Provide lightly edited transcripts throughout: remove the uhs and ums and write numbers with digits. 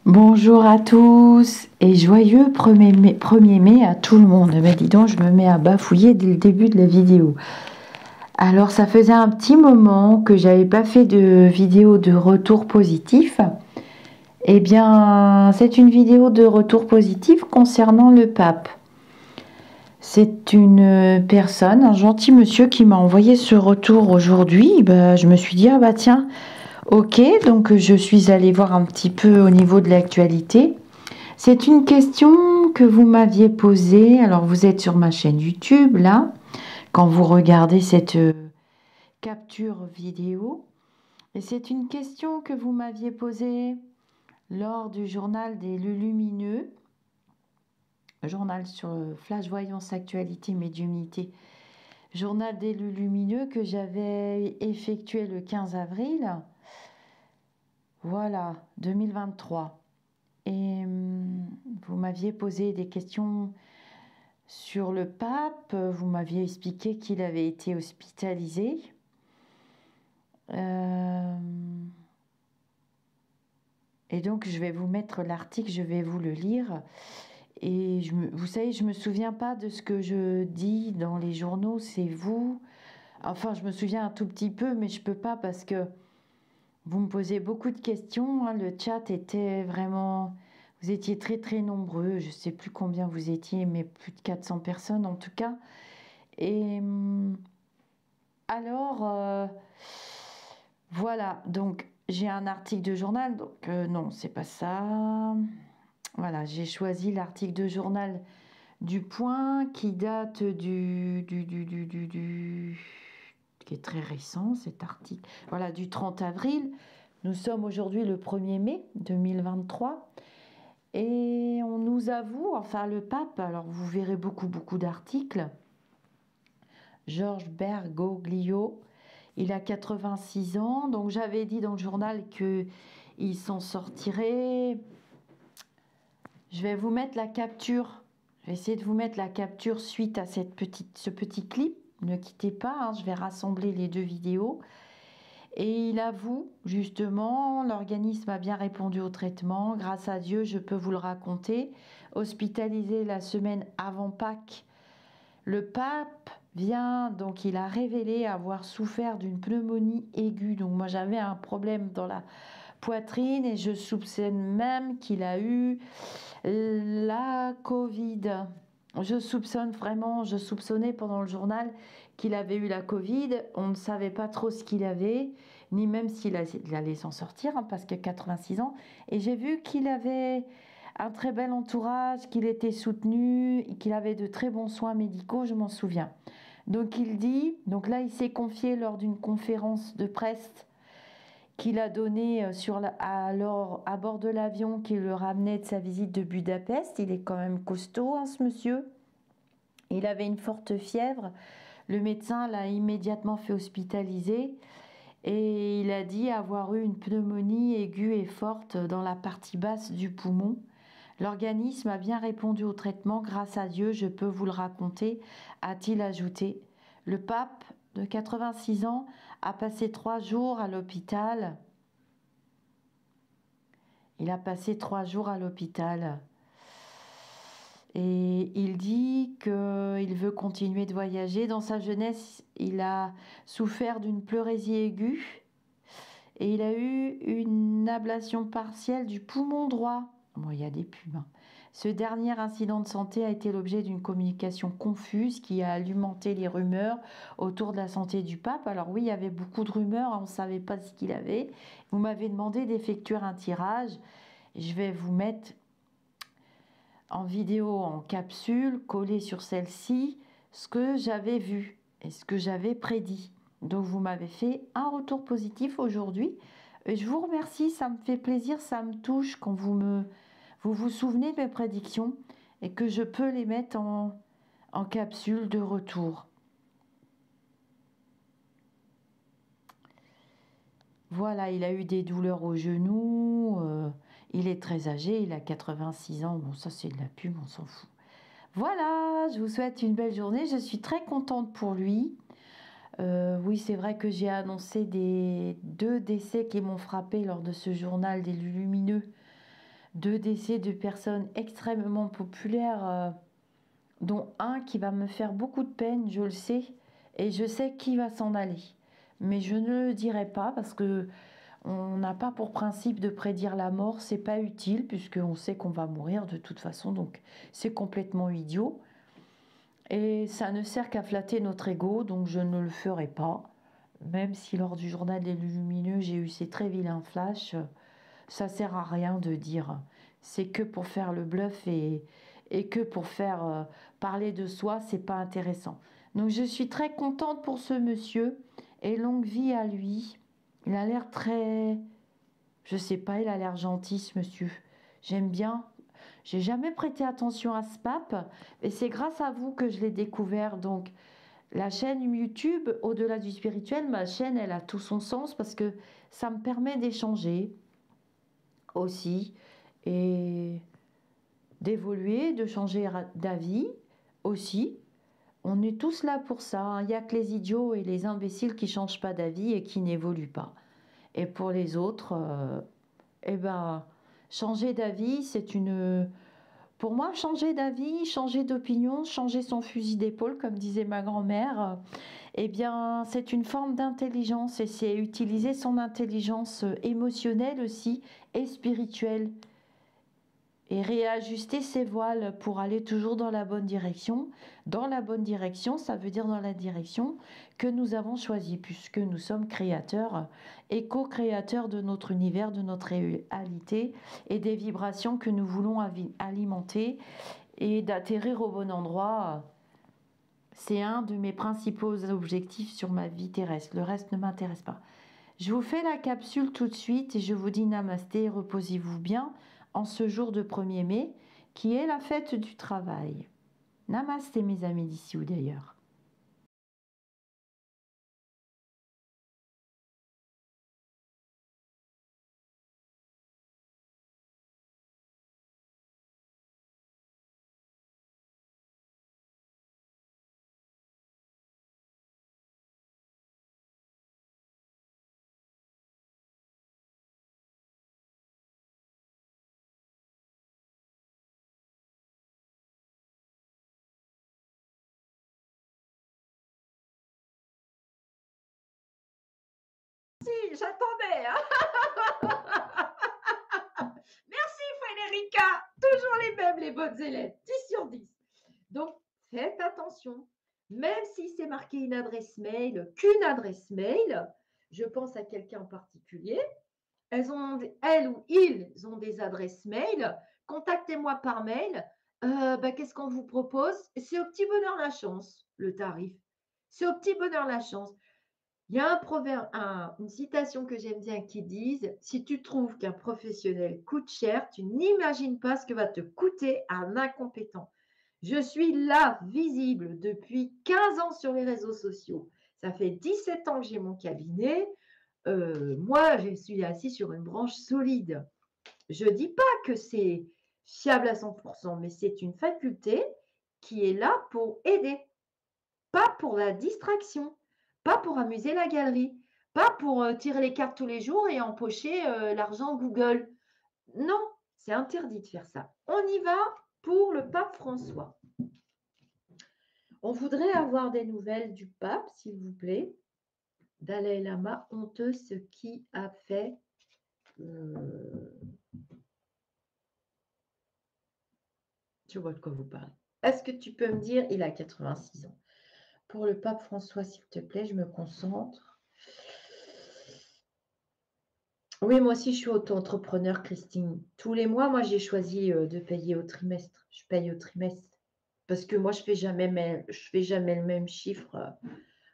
Bonjour à tous et joyeux 1er mai à tout le monde. Mais dis donc, je me mets à bafouiller dès le début de la vidéo. Alors, ça faisait un petit moment que j'avais pas fait de vidéo de retour positif. Eh bien, c'est une vidéo de retour positif concernant le pape. C'est une personne, un gentil monsieur qui m'a envoyé ce retour aujourd'hui. Je me suis dit, ah bah tiens, ok, donc je suis allée voir un petit peu au niveau de l'actualité. C'est une question que vous m'aviez posée. Alors, vous êtes sur ma chaîne YouTube, là, quand vous regardez cette capture vidéo. Et c'est une question que vous m'aviez posée lors du journal des Lumineux, journal sur Flash Voyance, Actualité, Médiumnité, journal des Lumineux que j'avais effectué le 15 avril, voilà, 2023. Et vous m'aviez posé des questions sur le pape. Vous m'aviez expliqué qu'il avait été hospitalisé. Et donc, je vais vous mettre l'article, je vais vous le lire. Et vous savez, je ne me souviens pas de ce que je dis dans les journaux, c'est vous. Enfin, je me souviens un tout petit peu, mais je ne peux pas parce que vous me posez beaucoup de questions. Le chat était vraiment... Vous étiez très très nombreux, je ne sais plus combien vous étiez, mais plus de 400 personnes en tout cas. Et alors, voilà, donc j'ai un article de journal, donc non, c'est pas ça. Voilà, j'ai choisi l'article de journal du Point qui date qui est très récent cet article. Voilà, du 30 avril. Nous sommes aujourd'hui le 1er mai 2023. Et on nous avoue, enfin le pape, alors vous verrez beaucoup d'articles. Georges Bergoglio, il a 86 ans, donc j'avais dit dans le journal qu'il s'en sortirait. Je vais vous mettre la capture, je vais essayer de vous mettre la capture suite à ce petit clip. Ne quittez pas, hein, je vais rassembler les deux vidéos. Et il avoue, justement, l'organisme a bien répondu au traitement. Grâce à Dieu, je peux vous le raconter. Hospitalisé la semaine avant Pâques, le pape vient, donc il a révélé avoir souffert d'une pneumonie aiguë. Donc moi j'avais un problème dans la poitrine et je soupçonne même qu'il a eu la Covid. Je soupçonnais pendant le journal qu'il avait eu la Covid. On ne savait pas trop ce qu'il avait, ni même s'il allait s'en sortir, hein, parce qu'il a 86 ans. Et j'ai vu qu'il avait un très bel entourage, qu'il était soutenu, qu'il avait de très bons soins médicaux, je m'en souviens. Donc il dit, donc là il s'est confié lors d'une conférence de presse qu'il a donnée à bord de l'avion qui le ramenait de sa visite de Budapest. Il est quand même costaud, hein, ce monsieur. Il avait une forte fièvre. Le médecin l'a immédiatement fait hospitaliser et il a dit avoir eu une pneumonie aiguë et forte dans la partie basse du poumon. L'organisme a bien répondu au traitement, grâce à Dieu, je peux vous le raconter, a-t-il ajouté. Le pape, de 86 ans, a passé 3 jours à l'hôpital. Il a passé 3 jours à l'hôpital. Et il dit qu'il veut continuer de voyager. Dans sa jeunesse, il a souffert d'une pleurésie aiguë et il a eu une ablation partielle du poumon droit. Bon, il y a des pubs, hein. Ce dernier incident de santé a été l'objet d'une communication confuse qui a alimenté les rumeurs autour de la santé du pape. Alors oui, il y avait beaucoup de rumeurs, on ne savait pas ce qu'il avait. Vous m'avez demandé d'effectuer un tirage. Je vais vous mettre en vidéo, en capsule, collé sur celle-ci, ce que j'avais vu et ce que j'avais prédit. Donc vous m'avez fait un retour positif aujourd'hui. Et je vous remercie, ça me fait plaisir, ça me touche quand vous vous souvenez de mes prédictions et que je peux les mettre en capsule de retour. Voilà, il a eu des douleurs au genou, il est très âgé, il a 86 ans, bon ça c'est de la pub, on s'en fout. Voilà, je vous souhaite une belle journée, je suis très contente pour lui. Oui, c'est vrai que j'ai annoncé 2 décès qui m'ont frappé lors de ce journal des Lumineux 2 décès de personnes extrêmement populaires, dont un qui va me faire beaucoup de peine, je le sais, et je sais qui va s'en aller. Mais je ne le dirai pas parce que on n'a pas pour principe de prédire la mort, c'est pas utile puisqu'on sait qu'on va mourir de toute façon, donc c'est complètement idiot. Et ça ne sert qu'à flatter notre ego, donc je ne le ferai pas. Même si lors du journal des lumineux, j'ai eu ces très vilains flashs, ça sert à rien de dire. C'est que pour faire le bluff et que pour faire parler de soi, c'est pas intéressant. Donc je suis très contente pour ce monsieur et longue vie à lui. Il a l'air très, je sais pas, il a l'air gentil ce monsieur. J'aime bien. J'ai jamais prêté attention à ce pape et c'est grâce à vous que je l'ai découvert. Donc la chaîne YouTube, au-delà du spirituel, ma chaîne, elle a tout son sens parce que ça me permet d'échanger aussi et d'évoluer, de changer d'avis aussi. On est tous là pour ça, hein. Il n'y a que les idiots et les imbéciles qui ne changent pas d'avis et qui n'évoluent pas. Et pour les autres, eh ben, changer d'avis, c'est une... Pour moi, changer d'avis, changer d'opinion, changer son fusil d'épaule, comme disait ma grand-mère, eh bien, c'est une forme d'intelligence et c'est utiliser son intelligence émotionnelle aussi et spirituelle et réajuster ses voiles pour aller toujours dans la bonne direction. Dans la bonne direction, ça veut dire dans la direction que nous avons choisie, puisque nous sommes créateurs et co-créateurs de notre univers, de notre réalité et des vibrations que nous voulons alimenter et d'atterrir au bon endroit. C'est un de mes principaux objectifs sur ma vie terrestre. Le reste ne m'intéresse pas. Je vous fais la capsule tout de suite et je vous dis namasté, reposez-vous bien en ce jour de 1er mai qui est la fête du travail. Namasté mes amis d'ici ou d'ailleurs. Si, j'attendais, hein. Merci Frédérica, toujours les mêmes, les bonnes élèves, 10 sur 10. Donc, faites attention, même si c'est marqué une adresse mail, qu'une adresse mail, je pense à quelqu'un en particulier, elles ou ils ont des adresses mail, contactez-moi par mail. Qu'est-ce qu'on vous propose? C'est au petit bonheur la chance, le tarif. C'est au petit bonheur la chance. Il y a un proverbe, une citation que j'aime bien qui dit: si tu trouves qu'un professionnel coûte cher, tu n'imagines pas ce que va te coûter un incompétent. Je suis là, visible, depuis 15 ans sur les réseaux sociaux. Ça fait 17 ans que j'ai mon cabinet. Moi, je suis assis sur une branche solide. Je ne dis pas que c'est fiable à 100%, mais c'est une faculté qui est là pour aider, pas pour la distraction, pas pour amuser la galerie, pas pour tirer les cartes tous les jours et empocher l'argent Google. Non, c'est interdit de faire ça. On y va pour le pape François. On voudrait avoir des nouvelles du pape, s'il vous plaît. Dalai Lama, honteux, ce qui a fait. Je vois de quoi vous parlez. Est-ce que tu peux me dire, il a 86 ans. Pour le pape François, s'il te plaît, je me concentre. Oui, moi aussi, je suis auto-entrepreneur, Christine. Tous les mois, moi, j'ai choisi de payer au trimestre. Je paye au trimestre. Parce que moi, je fais jamais le même chiffre.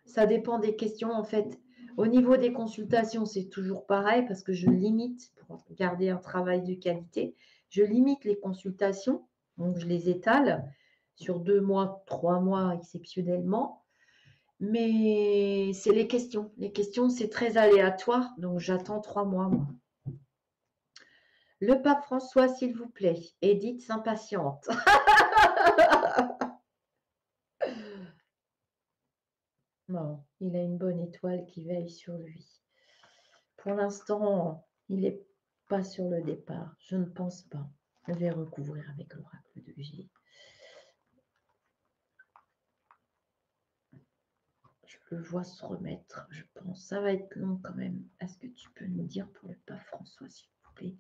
Ça dépend des questions, en fait. Au niveau des consultations, c'est toujours pareil parce que je limite, pour garder un travail de qualité, je limite les consultations. Donc, je les étale sur 2 mois, 3 mois exceptionnellement. Mais c'est les questions. Les questions, c'est très aléatoire. Donc, j'attends 3 mois, moi. Le pape François, s'il vous plaît. Edith s'impatiente. Non, il a une bonne étoile qui veille sur lui. Pour l'instant, il est Pas sur le départ, je ne pense pas. Je vais recouvrir avec l'oracle de G. Je le vois se remettre, je pense. Ça va être long quand même. Est-ce que tu peux nous dire pour le pape François, s'il vous plaît?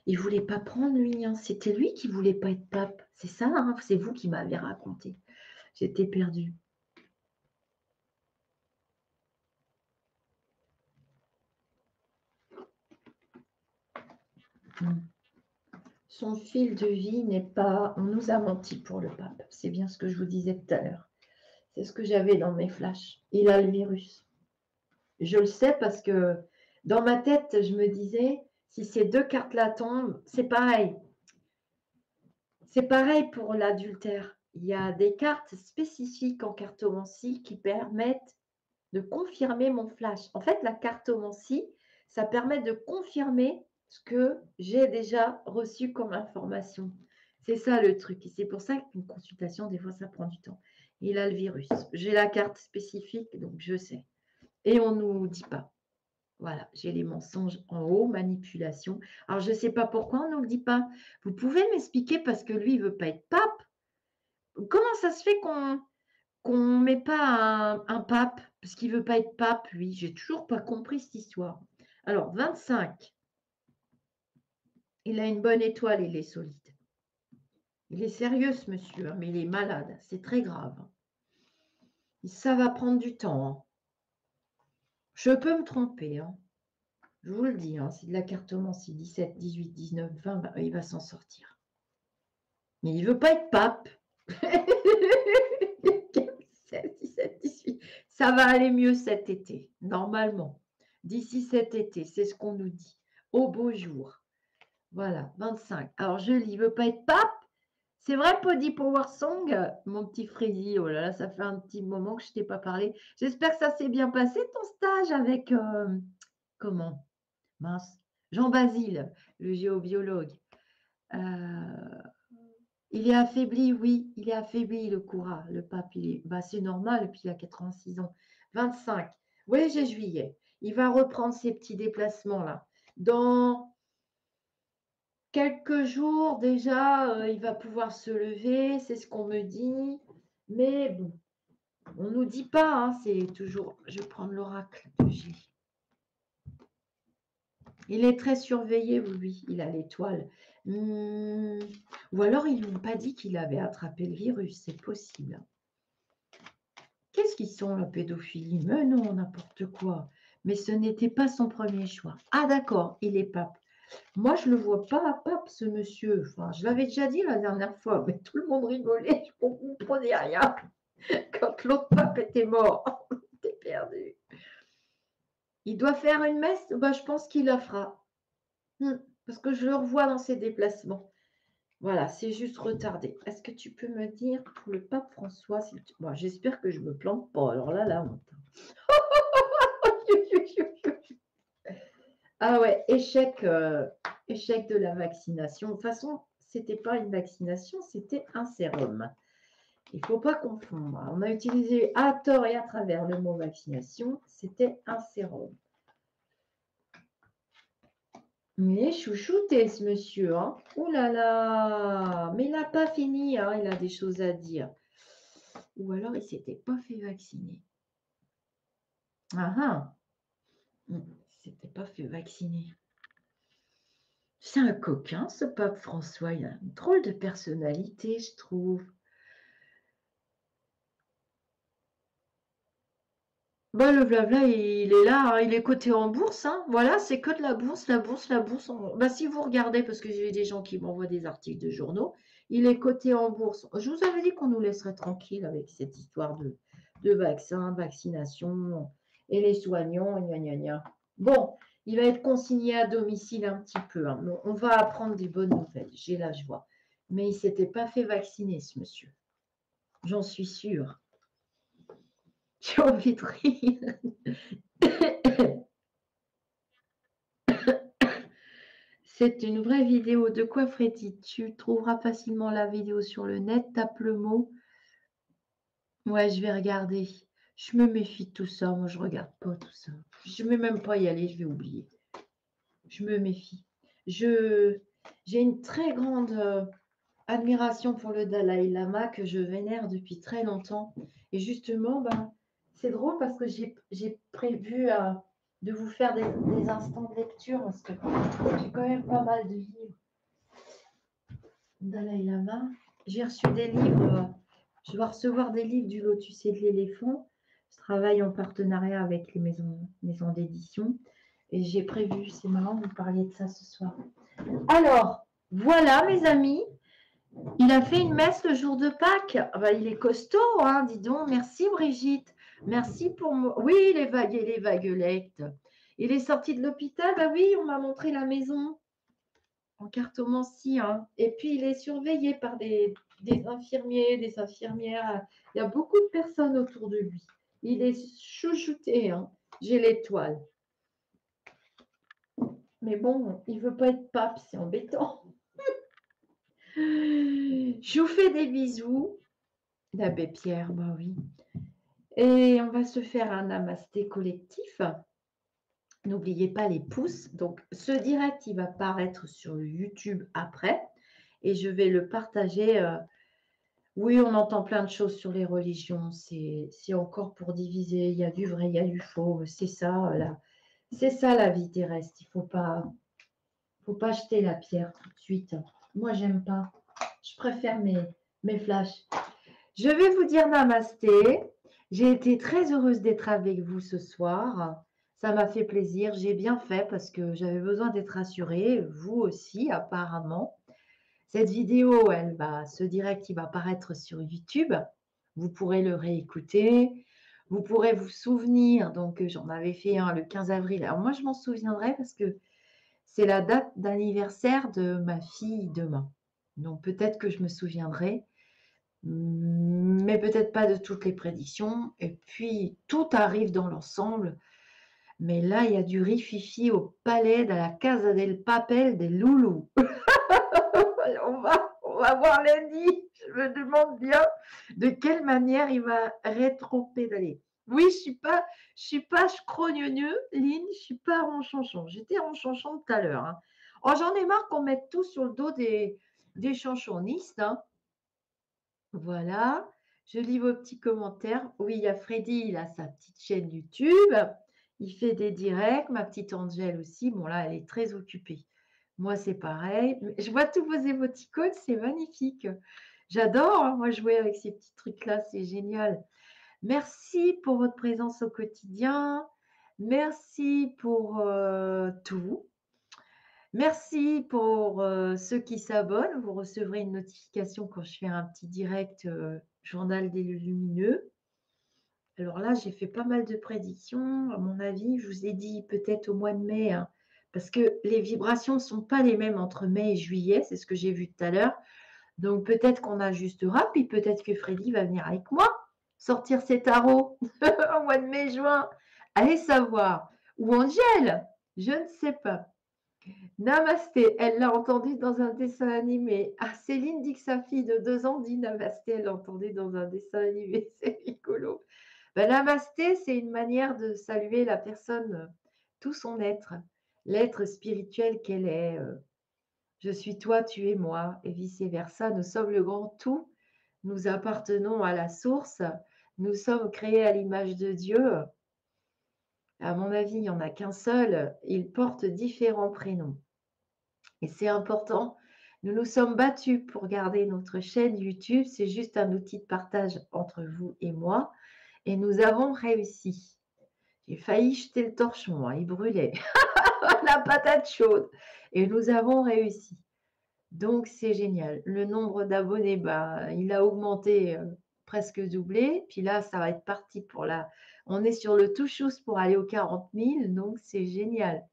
Il ne voulait pas prendre, lui. Hein. C'était lui qui ne voulait pas être pape. C'est ça, hein, c'est vous qui m'avez raconté. J'étais perdue. Son fil de vie n'est pas... On nous a menti pour le pape. C'est bien ce que je vous disais tout à l'heure. C'est ce que j'avais dans mes flashs. Il a le virus. Je le sais parce que dans ma tête, je me disais, si ces deux cartes-là tombent, c'est pareil. C'est pareil pour l'adultère. Il y a des cartes spécifiques en cartomancie qui permettent de confirmer mon flash. En fait, la cartomancie, ça permet de confirmer ce que j'ai déjà reçu comme information. C'est ça le truc. Et c'est pour ça qu'une consultation, des fois, ça prend du temps. Il a le virus. J'ai la carte spécifique, donc je sais. Et on ne nous dit pas. Voilà, j'ai les mensonges en haut, manipulation. Alors, je ne sais pas pourquoi on ne nous le dit pas. Vous pouvez m'expliquer parce que lui, il ne veut pas être pape. Comment ça se fait qu'on ne met pas un pape parce qu'il ne veut pas être pape, lui? J'ai toujours pas compris cette histoire. Alors, 25. Il a une bonne étoile, il est solide. Il est sérieux, ce monsieur, hein, mais il est malade. C'est très grave. Ça va prendre du temps. Hein. Je peux me tromper. Hein. Je vous le dis, hein, c'est de la cartomancie. 17, 18, 19, 20, il va s'en sortir. Mais il ne veut pas être pape. 16, 17, 18. Ça va aller mieux cet été, normalement. D'ici cet été, c'est ce qu'on nous dit. Au beau jour. Voilà, 25. Alors, je lis, il ne veut pas être pape. C'est vrai, Poddy Power Song, mon petit Freddy. Oh là là, ça fait un petit moment que je ne t'ai pas parlé. J'espère que ça s'est bien passé, ton stage avec... comment? Mince. Jean-Basile, le géobiologue. Il est affaibli, oui, il est affaibli, le Koura, le pape. C'est normal, et puis il a 86 ans. 25. Oui, j'ai juillet. Il va reprendre ses petits déplacements-là. Dans quelques jours, déjà, il va pouvoir se lever, c'est ce qu'on me dit. Mais bon, on ne nous dit pas, hein, c'est toujours... Je vais prendre l'oracle de G. Il est très surveillé, oui, il a l'étoile. Ou alors, ils n'ont pas dit qu'il avait attrapé le virus, c'est possible. Qu'est-ce qu'ils sont, la pédophilie? Mais non, n'importe quoi. Mais ce n'était pas son premier choix. Ah d'accord, il est pape. Moi, je ne le vois pas pape, ce monsieur. Enfin, je l'avais déjà dit la dernière fois, mais tout le monde rigolait, je ne comprenais rien. Quand l'autre pape était mort, t'es perdu. Il doit faire une messe? Bah, je pense qu'il la fera. Parce que je le revois dans ses déplacements. Voilà, c'est juste retardé. Est-ce que tu peux me dire pour le pape François bon, j'espère que je ne me plante pas. Alors là, la honte. Ah ouais, échec, échec de la vaccination. De toute façon, ce n'était pas une vaccination, c'était un sérum. Il ne faut pas confondre. On a utilisé à tort et à travers le mot vaccination. C'était un sérum. Mais chouchouté ce monsieur, hein. Ouh là là, mais il n'a pas fini, hein. Il a des choses à dire. Ou alors il ne s'était pas fait vacciner. Ah ah, il ne s'était pas fait vacciner. C'est un coquin ce pape François, il a une drôle de personnalité, je trouve. Bah, le blabla, il est là, hein, il est coté en bourse. Hein. Voilà, c'est que de la bourse, la bourse, la bourse. Bah, si vous regardez, parce que j'ai des gens qui m'envoient des articles de journaux, il est coté en bourse. Je vous avais dit qu'on nous laisserait tranquille avec cette histoire de vaccins, vaccination et les soignants, gna gna gna. Bon, il va être consigné à domicile un petit peu. Hein. On va apprendre des bonnes nouvelles, j'ai la joie. Mais il ne s'était pas fait vacciner, ce monsieur. J'en suis sûre. J'ai envie de rire. C'est une vraie vidéo. De quoi, Freddy? Tu trouveras facilement la vidéo sur le net. Tape le mot. Ouais, je vais regarder. Je me méfie de tout ça. Moi, je regarde pas tout ça. Je ne vais même pas y aller. Je vais oublier. Je me méfie. j'ai une très grande admiration pour le Dalai Lama que je vénère depuis très longtemps. Et justement, ben, c'est drôle parce que j'ai prévu de vous faire des instants de lecture parce que j'ai quand même pas mal de livres. Dalai Lama. J'ai reçu des livres, je dois recevoir des livres du Lotus et de l'éléphant. Je travaille en partenariat avec les maisons d'édition et j'ai prévu, c'est marrant, vous parliez de ça ce soir. Alors, voilà mes amis, il a fait une messe le jour de Pâques. Ah bah, il est costaud, hein, dis donc. Merci Brigitte. Merci pour moi. Oui, les vagues et les vaguelettes. Il est sorti de l'hôpital. Bah oui, on m'a montré la maison en cartomancie. Hein. Et puis, il est surveillé par des infirmiers, des infirmières. Il y a beaucoup de personnes autour de lui. Il est chouchouté. Hein. J'ai l'étoile. Mais bon, il ne veut pas être pape, c'est embêtant. Je vous fais des bisous. L'abbé Pierre, bah oui. Et on va se faire un namasté collectif. N'oubliez pas les pouces. Donc, ce direct, il va paraître sur YouTube après. Et je vais le partager. Oui, on entend plein de choses sur les religions. C'est encore pour diviser. Il y a du vrai, il y a du faux. C'est ça, là. C'est ça la vie terrestre. Il faut pas jeter la pierre tout de suite. Moi, j'aime pas. Je préfère mes flashs. Je vais vous dire namasté. J'ai été très heureuse d'être avec vous ce soir. Ça m'a fait plaisir. J'ai bien fait parce que j'avais besoin d'être rassurée. Vous aussi, apparemment. Cette vidéo, ce direct, il va apparaître sur YouTube. Vous pourrez le réécouter. Vous pourrez vous souvenir. Donc, j'en avais fait un le 15 avril. Alors, moi, je m'en souviendrai parce que c'est la date d'anniversaire de ma fille demain. Donc, peut-être que je me souviendrai. Mais peut-être pas de toutes les prédictions. Et puis, tout arrive dans l'ensemble. Mais là, il y a du rififi au palais de la Casa del Papel des Loulous. on va voir lundi. Je me demande bien de quelle manière il va rétro-pédaler. Oui, je suis pas scrogneux, Lynn, je suis pas ronchonchon. J'étais ronchonchon tout à l'heure. Hein. Oh, j'en ai marre qu'on mette tout sur le dos des chanchonistes. Hein. Voilà, je lis vos petits commentaires. Oui, il y a Freddy, il a sa petite chaîne YouTube. Il fait des directs. Ma petite Angèle aussi. Bon, là, elle est très occupée. Moi, c'est pareil. Je vois tous vos émoticônes, c'est magnifique. J'adore, hein, moi, jouer avec ces petits trucs-là, c'est génial. Merci pour votre présence au quotidien. Merci pour tout. Merci pour ceux qui s'abonnent. Vous recevrez une notification quand je fais un petit direct journal des lumineux. Alors là, j'ai fait pas mal de prédictions. À mon avis, je vous ai dit peut-être au mois de mai, hein, parce que les vibrations ne sont pas les mêmes entre mai et juillet. C'est ce que j'ai vu tout à l'heure. Donc peut-être qu'on ajustera, puis peut-être que Freddy va venir avec moi sortir ses tarots au mois de mai, juin. Allez savoir. Ou Angèle, je ne sais pas. Namasté, elle l'a entendu dans un dessin animé. Ah, Céline dit que sa fille de 2 ans dit Namasté, elle l'a entendu dans un dessin animé, c'est rigolo. Ben, Namasté, c'est une manière de saluer la personne, tout son être, l'être spirituel qu'elle est. Je suis toi, tu es moi, et vice-versa. Nous sommes le grand tout, nous appartenons à la source, nous sommes créés à l'image de Dieu. À mon avis, il n'y en a qu'un seul, il porte différents prénoms. Et c'est important. Nous nous sommes battus pour garder notre chaîne YouTube. C'est juste un outil de partage entre vous et moi. Et nous avons réussi. J'ai failli jeter le torchon. Hein, il brûlait. La patate chaude. Et nous avons réussi. Donc, c'est génial. Le nombre d'abonnés, il a augmenté, presque doublé. Puis là, ça va être parti pour la... On est sur le touchous pour aller aux 40 000. Donc, c'est génial.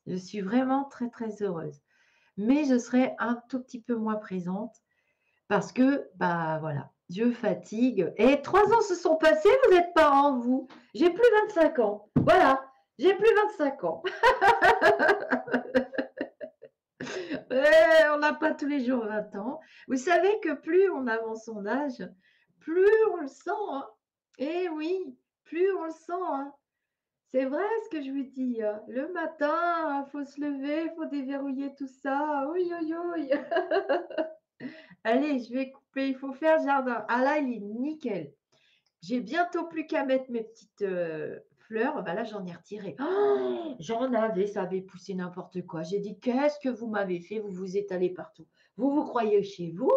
Je suis vraiment très, très heureuse. Mais je serai un tout petit peu moins présente parce que, voilà, Dieu fatigue. Et 3 ans se sont passés, vous êtes parents, vous. J'ai plus 25 ans. Voilà, j'ai plus 25 ans. On n'a pas tous les jours 20 ans. Vous savez que plus on avance son âge, plus on le sent. Hein. Eh oui, plus on le sent. Hein. C'est vrai ce que je vous dis, hein. Le matin, il faut se lever, il faut déverrouiller tout ça. Oui, oui, oui. Allez, je vais couper, il faut faire le jardin. Ah là, il est nickel. J'ai bientôt plus qu'à mettre mes petites, fleurs. Bah, là, j'en ai retiré. Oh, j'en avais, ça avait poussé n'importe quoi. J'ai dit: «Qu'est-ce que vous m'avez fait? Vous vous étalez partout. Vous vous croyez chez vous?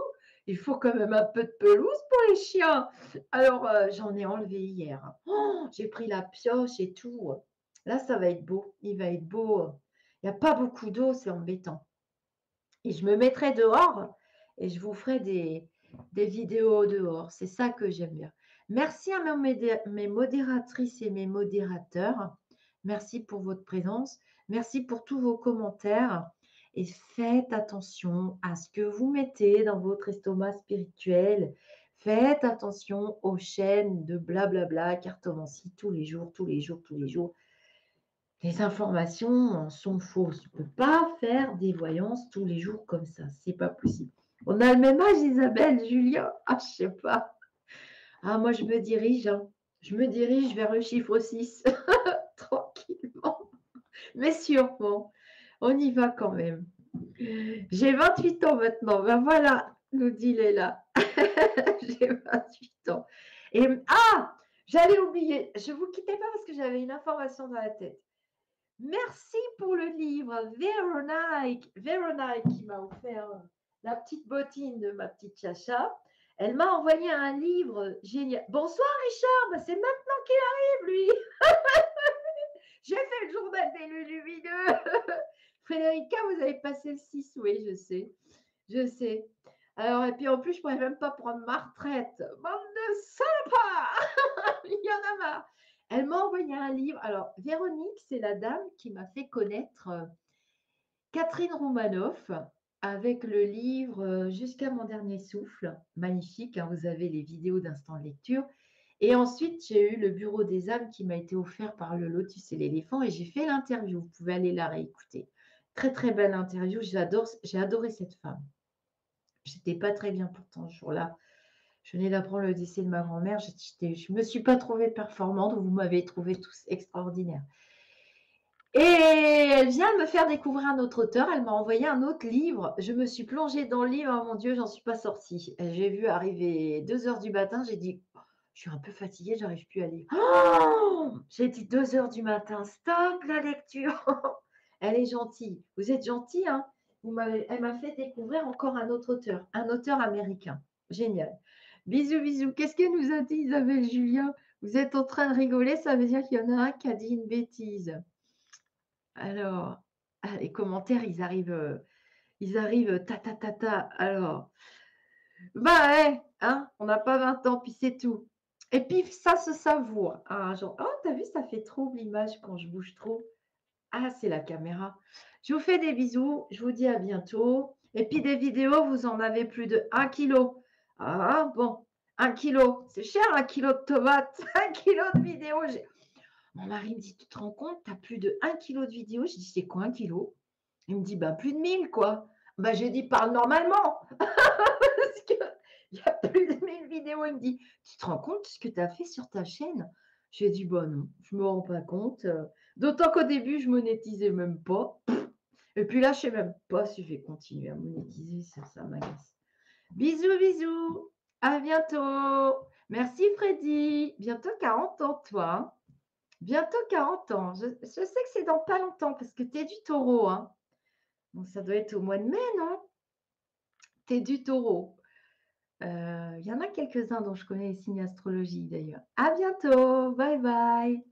Il faut quand même un peu de pelouse pour les chiens». Alors, j'en ai enlevé hier. Oh, j'ai pris la pioche et tout. Là, ça va être beau. Il va être beau. Il y a pas beaucoup d'eau, c'est embêtant et je me mettrai dehors et je vous ferai des vidéos dehors. C'est ça que j'aime bien. Merci à mes modératrices et mes modérateurs. Merci pour votre présence. Merci pour tous vos commentaires. Et faites attention à ce que vous mettez dans votre estomac spirituel. Faites attention aux chaînes de blablabla, cartomancie tous les jours, tous les jours, tous les jours. Les informations sont fausses. Tu ne peux pas faire des voyances tous les jours comme ça. C'est pas possible. On a le même âge, Isabelle, Julien. Ah, je sais pas. Ah, moi, je me dirige, hein. Je me dirige vers le chiffre 6, tranquillement, mais sûrement. On y va quand même. J'ai 28 ans maintenant. Ben voilà, nous dit Léla. J'ai 28 ans. Et j'allais oublier. Je ne vous quittais pas parce que j'avais une information dans la tête. Merci pour le livre, Véronique. Véronique qui m'a offert la petite bottine de ma petite Chacha. Elle m'a envoyé un livre génial. Bonsoir Richard, ben, c'est maintenant qu'il arrive lui. J'ai fait le journal des lumineux. Frédérica, vous avez passé le 6, oui, je sais. Je sais. Alors, et puis en plus, je ne pourrais même pas prendre ma retraite. Bande de salopards. Il y en a marre. Elle m'a envoyé un livre. Alors, Véronique, c'est la dame qui m'a fait connaître Catherine Romanoff avec le livre Jusqu'à mon dernier souffle. Magnifique, hein, vous avez les vidéos d'instant de lecture. Et ensuite, j'ai eu le Bureau des âmes qui m'a été offert par le Lotus et l'éléphant et j'ai fait l'interview. Vous pouvez aller la réécouter. Très, très belle interview. J'ai adoré cette femme. J'étais pas très bien pourtant ce jour-là. Je venais d'apprendre le décès de ma grand-mère. Je ne me suis pas trouvée performante. Vous m'avez trouvé tous extraordinaires. Et elle vient de me faire découvrir un autre auteur. Elle m'a envoyé un autre livre. Je me suis plongée dans le livre. Oh mon Dieu, j'en suis pas sortie. J'ai vu arriver 2 heures du matin. J'ai dit, je suis un peu fatiguée, j'arrive plus à lire. Oh, j'ai dit 2 heures du matin. Stop la lecture. Elle est gentille. Vous êtes gentille, hein? Elle m'a fait découvrir encore un auteur américain. Génial. Bisous, bisous. Qu'est-ce qu'elle nous a dit, Isabelle Julien? Vous êtes en train de rigoler, ça veut dire qu'il y en a un qui a dit une bêtise. Alors, les commentaires, ils arrivent ta ta ta ta. Alors, bah ouais, hein, on n'a pas 20 ans, puis c'est tout. Et puis ça se savoure. Ah, genre, oh, t'as vu, ça fait trop l'image quand je bouge trop. Ah, c'est la caméra. Je vous fais des bisous. Je vous dis à bientôt. Et puis des vidéos, vous en avez plus de 1 kilo. Ah, bon, 1 kilo. C'est cher, 1 kilo de tomates. 1 kilo de vidéos. Mon mari me dit, tu te rends compte, tu as plus de 1 kilo de vidéos. Je dis, c'est quoi 1 kilo? Il me dit, bah, plus de 1000, quoi. Bah, j'ai dit, parle normalement. Parce qu'il y a plus de 1000 vidéos. Il me dit, tu te rends compte de ce que tu as fait sur ta chaîne? J'ai dit, bah non, je ne me rends pas compte. D'autant qu'au début, je monétisais même pas. Et puis là, je ne sais même pas si je vais continuer à monétiser. Ça m'agace. Bisous, bisous. À bientôt. Merci, Freddy. Bientôt 40 ans, toi. Hein. Bientôt 40 ans. Je sais que c'est dans pas longtemps parce que tu es du taureau. Hein. Bon, ça doit être au mois de mai, non? Tu es du taureau. Il y en a quelques-uns dont je connais les signes astrologie d'ailleurs. À bientôt. Bye bye.